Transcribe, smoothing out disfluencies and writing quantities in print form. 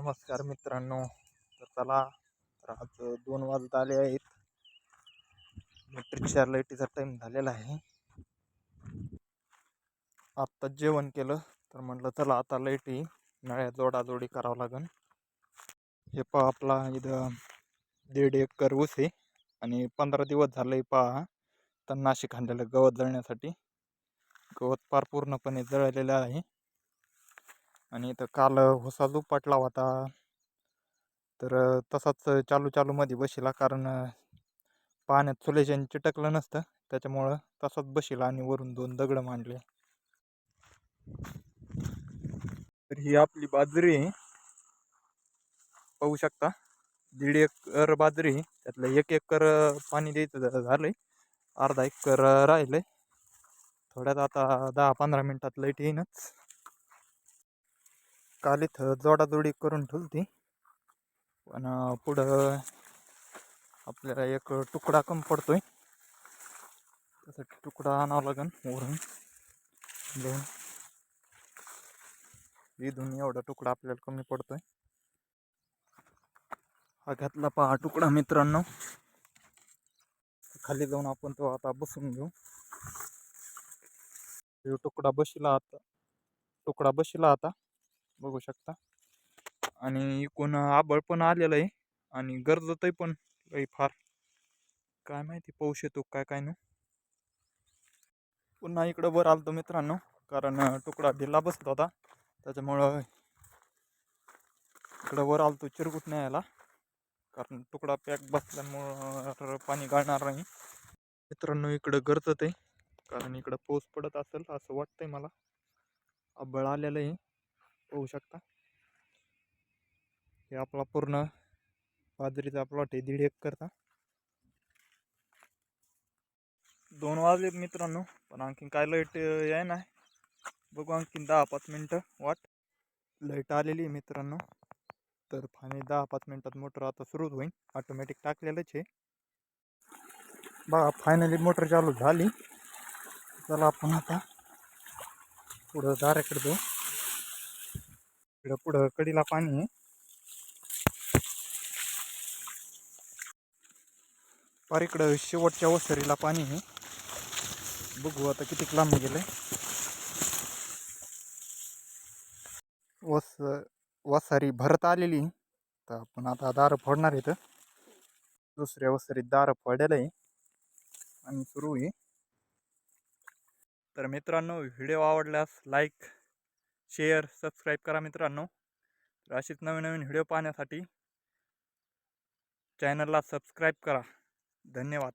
नमस्कार मित्रांनो. तर चला, तर आज 2 वाजत आले आहेत. इलेक्ट्रिक लाईटीचा टाईम झालेला आहे. आत्ताच जेवण केलं, तर म्हटलं चला आता लाईटी नळ्या जोडाजोडी करावं लागन. हे पहा, आपला इथं 1.5 एकर ऊस आहे आणि 15 दिवस झाले पहा तणनाशक आणलेलं गवत जळण्यासाठी. गवत फार पूर्णपणे जळलेलं आहे आणि इथं काल हुसा दुपटला होता, तर तसाच चालू मध्ये बसला, कारण पाण्यात सोल्युशन चिटकलं नसतं, त्याच्यामुळं तसाच बसला आणि वरून 2 दगड मांडले. तर ही आपली बाजरी आहे, पाहू शकता. 1.5 एकर बाजरी, त्यातलं 1 एकर पाणी द्यायचं झालंय, अर्धा एकर राहिलंय. थोड्यात आता 10-15 मिनिटात लाईट येईनच. काल इथं जोडाजोडी करून ठेवली, पण पुढं आपल्याला एक तुकडा कमी पडतोय, त्यासाठी तुकडा आणावा लागेल वरून. इथून एवढा तुकडा आपल्याला कमी पडतोय. हा घातला पहा तुकडा मित्रांनो. खाली जाऊन आपण तो आता बसून घेऊ. तुकडा बसला आता बघू शकता. आणि इकून आबळ पण आलेलं आहे आणि गरजतही पण फार, काय माहिती पाऊस येतो काय ना. पुन्हा इकडं वर आलतो मित्रांनो, कारण तुकडा ढिला बसत होता, त्याच्यामुळं इकडं वर आलतो चिरगुट न्यायला, कारण तुकडा पॅक बसल्यामुळं पाणी गाळणार नाही. मित्रांनो इकडं गरजत आहे, कारण इकडं पाऊस पडत असेल असं वाटतंय मला. आबळ आलेलं आहे, पाहू शकता. हे आपला पूर्ण बाजरीचा प्लॉट आहे, 1.5 एकरचा. 2 वाजलेत मित्रांनो, पण आणखीन काय लाईट याय नाही. बघू आणखीन 10-5 मिनटं वाट. लाईट आलेली आहे मित्रांनो, तर फायनली 10-5 मिनटात मोटर आता सुरू होईल. ऑटोमॅटिक टाकलेलंच आहे बघा. फायनली मोटर चालू झाली. चला आपण आता पुढं दाराकडे जाऊ. इकडं पुढं कडीला पाणी आहे, फार इकडं शेवटच्या वसरीला पाणी आहे. बघू आता किती लांब गेलंय. वसारी भरत आलेली, तर आपण आता दार फोडणार इथं. दुसऱ्या वसरीत दार फोडलेलं आहे आणि सुरू आहे. तर मित्रांनो, व्हिडिओ आवडल्यास लाईक, शेअर, सबस्क्राईब करा मित्रांनो. तर अशीच नवीन व्हिडिओ पाहण्यासाठी चॅनलला सबस्क्राईब करा. धन्यवाद.